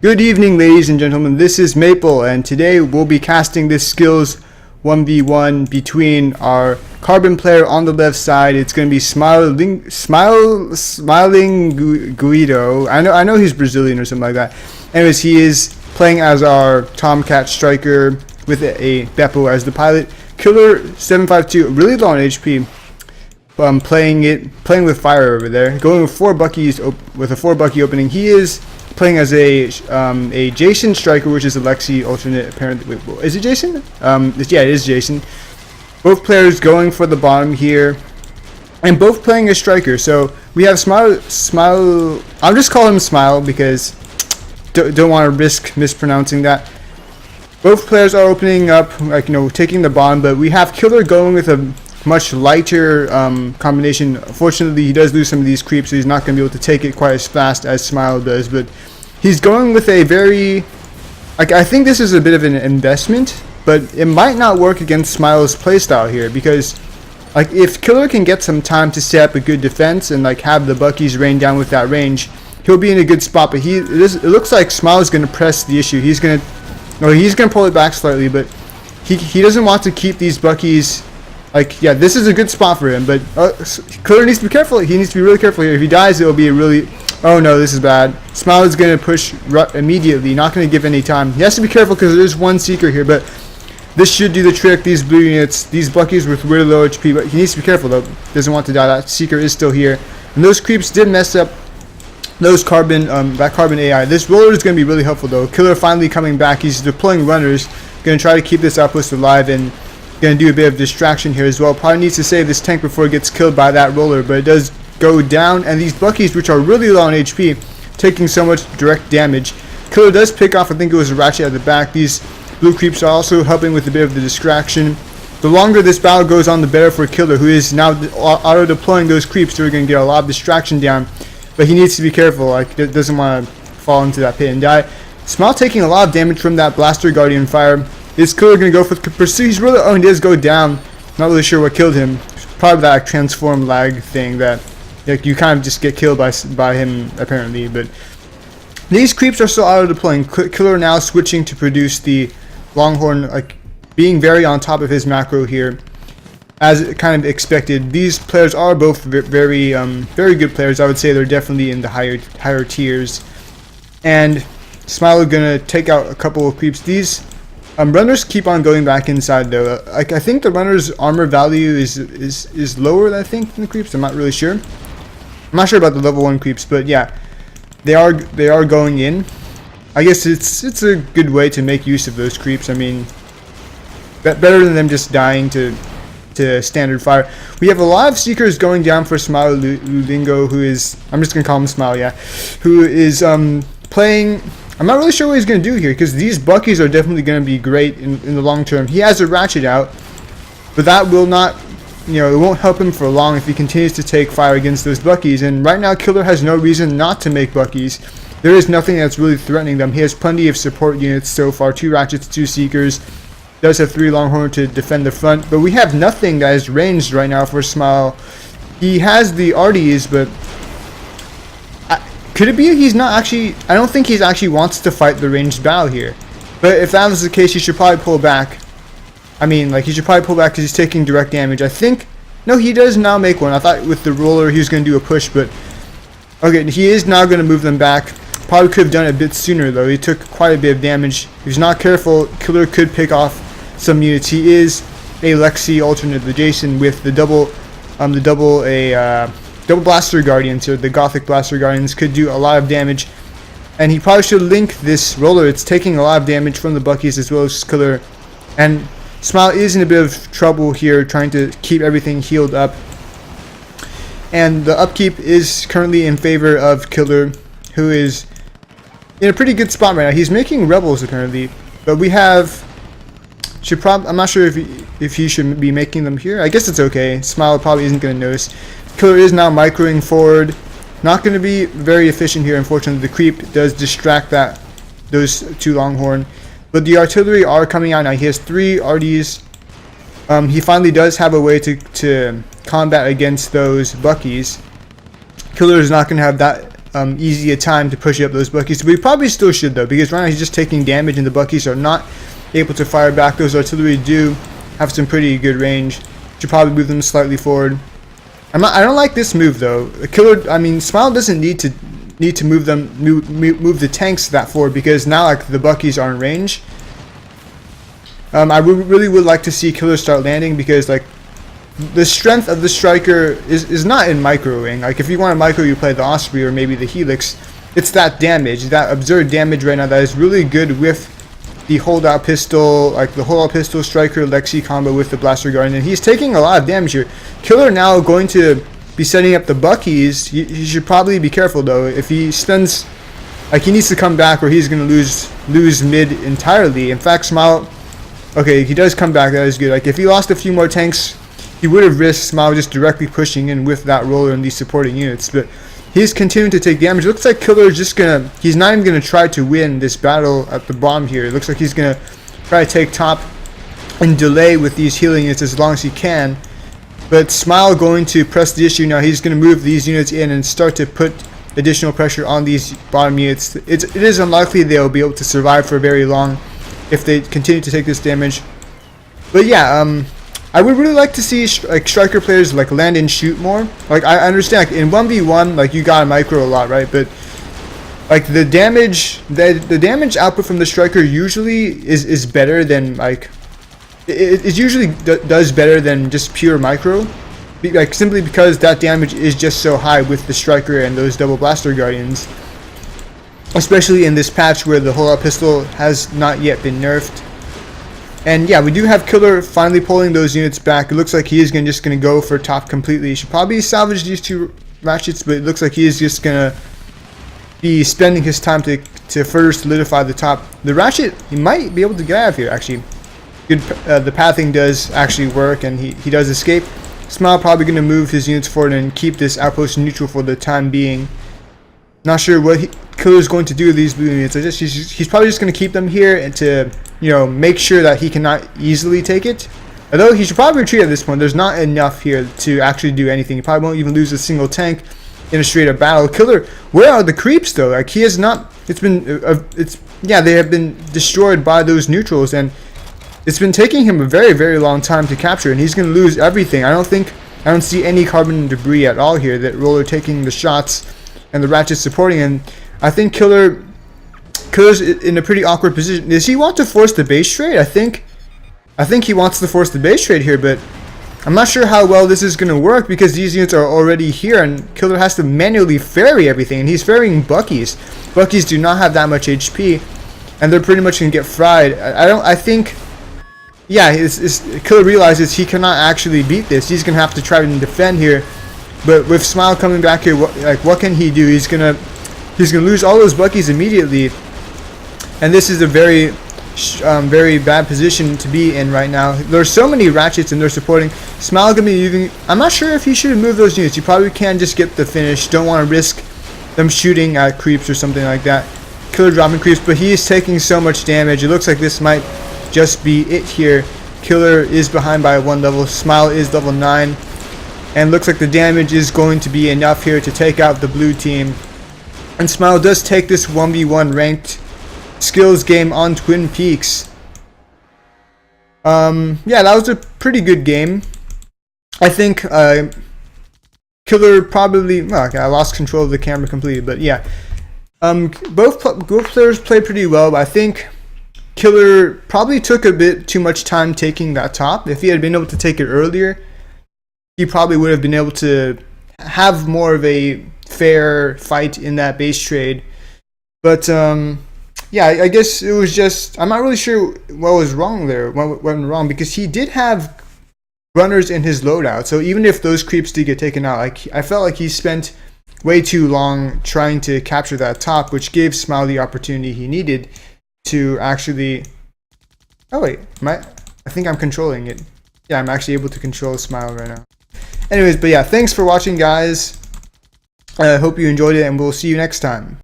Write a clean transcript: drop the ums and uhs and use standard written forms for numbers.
Good evening, ladies and gentlemen. This is Maple, and today we'll be casting this skills 1v1 between our carbon player on the left side. It's going to be Peaks-smilinguido. I know he's Brazilian or something like that. Anyways, he is playing as our Tomcat striker with a Beppo as the pilot. Killer752, really low on HP. Playing with fire over there. Going with four Buckies with a 4-Bucky opening. He is playing as a Jason striker, which is a Lexi alternate. Apparently, wait, is it Jason? Yeah, it is Jason. Both players going for the bottom here, and both playing a striker. So we have Smile. I'll just call him Smile because don't want to risk mispronouncing that. Both players are opening up, taking the bottom, but we have Killer going with a much lighter combination. Fortunately, he does lose some of these creeps, so he's not going to be able to take it quite as fast as Smile does, but he's going with a very, I think this is a bit of an investment, but it might not work against Smile's playstyle here, because if Killer can get some time to set up a good defense and have the Buckies rain down with that range, he'll be in a good spot. But it looks like Smile's going to press the issue. He's going to pull it back slightly, but he doesn't want to keep these Buckies. Yeah, this is a good spot for him, but Killer needs to be careful. He needs to be really careful here. If he dies, it will be a really... Oh no, this is bad. Smile is going to push immediately, not going to give any time. He has to be careful because there's one Seeker here, but this should do the trick. These blue units, these Buckies with really low HP, but he needs to be careful though. Doesn't want to die. That Seeker is still here. And those creeps did mess up those carbon, that carbon AI. This roller is going to be really helpful though. Killer finally coming back. He's deploying runners. Going to try to keep this outpost alive and going to do a bit of distraction here as well. Probably needs to save this tank before it gets killed by that roller, but it does go down. And these Buckies, which are really low on HP, taking so much direct damage. Killer does pick off, I think it was a Ratchet at the back. These blue creeps are also helping with a bit of the distraction. The longer this battle goes on, the better for Killer, who is now auto-deploying those creeps, so we're going to get a lot of distraction down. But he needs to be careful, doesn't want to fall into that pit and die. Smile taking a lot of damage from that Blaster Guardian fire. Is Killer going to go for the pursuit? He's really... Oh, he does go down. Not really sure what killed him. Probably that transform lag thing that you kind of just get killed by him, apparently. But these creeps are still auto-deploying. Killer now switching to produce the Longhorn, being very on top of his macro here, as kind of expected. These players are both very good players. I would say they're definitely in the higher tiers. And Smile going to take out a couple of creeps. These runners keep on going back inside though. I think the runner's armor value is lower than than the creeps. I'm not really sure. I'm not sure about the level 1 creeps, but yeah, they are going in. I guess it's a good way to make use of those creeps. I mean, better than them just dying to standard fire. We have a lot of Seekers going down for Smilinguido, who is, I'm just gonna call him Smile, yeah, who is playing. I'm not really sure what he's going to do here, because these Buckies are definitely going to be great in the long term. He has a Ratchet out, but that will not, it won't help him for long if he continues to take fire against those Buckies. And right now, Killer has no reason not to make Buckies. There is nothing that's really threatening them. He has plenty of support units so far, 2 Ratchets, 2 Seekers. Does have 3 Longhorn to defend the front, but we have nothing that is ranged right now for Smile. He has the RDs, but could it be he's not actually... I don't think he's actually wants to fight the ranged battle here. But if that was the case, he should probably pull back. I mean, he should probably pull back because he's taking direct damage. I think... No, he does now make one. I thought with the roller he was going to do a push, but... Okay, he is now going to move them back. Probably could have done it a bit sooner, though. He took quite a bit of damage. If he's not careful, Killer could pick off some units. He is a Lexi alternate, the Jason, with the double Blaster Guardians here. The Gothic Blaster Guardians could do a lot of damage, and he probably should link this roller. It's taking a lot of damage from the Buckies as well as Killer, and Smile is in a bit of trouble here trying to keep everything healed up, and the upkeep is currently in favor of Killer, who is in a pretty good spot right now. He's making rebels apparently, but we have I'm not sure if he should be making them here. I guess it's okay. Smile probably isn't going to notice. Killer is now microing forward. Not going to be very efficient here, unfortunately. The creep does distract those 2 Longhorn. But the artillery are coming out now. He has 3 RDs. He finally does have a way to combat against those Buckies. Killer is not going to have easy a time to push up those Buckies. We probably still should though, because right now he's just taking damage and the Buckies are not able to fire back. Those artillery do have some pretty good range. Should probably move them slightly forward. I don't like this move though. Smile doesn't need to move the tanks that forward, because now like the Buckies are in range. I really would like to see Killer start landing, because like the strength of the striker is not in microing. Like if you want to micro, you play the Osprey or maybe the Helix. It's that damage, that absurd damage right now that is really good with the holdout pistol, like the holdout pistol striker Lexi combo with the blaster guardian. And he's taking a lot of damage here. Killer now going to be setting up the Buckies. He should probably be careful though. If he spends, like, he needs to come back or he's going to lose mid entirely. In fact, Smile, okay, he does come back. That is good. Like if he lost a few more tanks, he would have risked Smile just directly pushing in with that roller and these supporting units. But he's continuing to take damage. It looks like Killer is just gonna, he's not even gonna try to win this battle at the bottom here. It looks like he's gonna try to take top and delay with these healing units as long as he can. But Smile going to press the issue now. He's gonna move these units in and start to put additional pressure on these bottom units. It is unlikely they'll be able to survive for very long if they continue to take this damage. But yeah, I would really like to see like striker players like land and shoot more. Like I understand like, in 1v1 like you gotta micro a lot, right? But like the damage output from the striker usually is better than like it usually does better than just pure micro. Like simply because that damage is just so high with the striker and those double blaster guardians. Especially in this patch where the holdout pistol has not yet been nerfed. And yeah, we do have Killer finally pulling those units back. It looks like he is just going to go for top completely. He should probably salvage these two ratchets, but it looks like he is just going to be spending his time to further solidify the top. The ratchet, he might be able to get out of here actually. Good, the pathing does actually work and he does escape. Smile probably going to move his units forward and keep this outpost neutral for the time being. Not sure what Killer's going to do with these blue units. He's probably just going to keep them here and to, you know, make sure that he cannot easily take it. Although he should probably retreat at this point. There's not enough here to actually do anything. He probably won't even lose a single tank in a straight up battle. Killer, where are the creeps though? Like he has not. Yeah, they have been destroyed by those neutrals, and it's been taking him a very, very long time to capture, and he's going to lose everything. I don't see any carbon debris at all here. That roller taking the shots and the ratchet supporting, and I think Killer's in a pretty awkward position. Does he want to force the base trade? I think he wants to force the base trade here, but I'm not sure how well this is going to work because these units are already here and Killer has to manually ferry everything, and he's ferrying Buckies. Buckies do not have that much HP, and they're pretty much going to get fried. I think, yeah, Killer realizes he cannot actually beat this. He's going to have to try to defend here. But with Smile coming back here, what can he do? He's gonna lose all those Buckies immediately, and this is a very bad position to be in right now. There's so many ratchets and they're supporting. Smile gonna be moving. I'm not sure if he should move those units. You probably can just get the finish. Don't want to risk them shooting at creeps or something like that. Killer dropping creeps, but he is taking so much damage. It looks like this might just be it here. Killer is behind by 1 level. Smile is level 9. And looks like the damage is going to be enough here to take out the blue team. And Smile does take this 1v1 ranked skills game on Twin Peaks. Yeah, that was a pretty good game. I think Killer probably, well, okay, I lost control of the camera completely, but yeah. Both players played pretty well, but I think Killer probably took a bit too much time taking that top. If he had been able to take it earlier, he probably would have been able to have more of a fair fight in that base trade. But yeah, I guess it was just, I'm not really sure what was wrong there, what went wrong, because he did have runners in his loadout. So even if those creeps did get taken out, like I felt like he spent way too long trying to capture that top, which gave Smile the opportunity he needed to actually, oh wait, I think I'm controlling it. Yeah, I'm actually able to control Smile right now. Anyways, but yeah, thanks for watching, guys. I hope you enjoyed it, and we'll see you next time.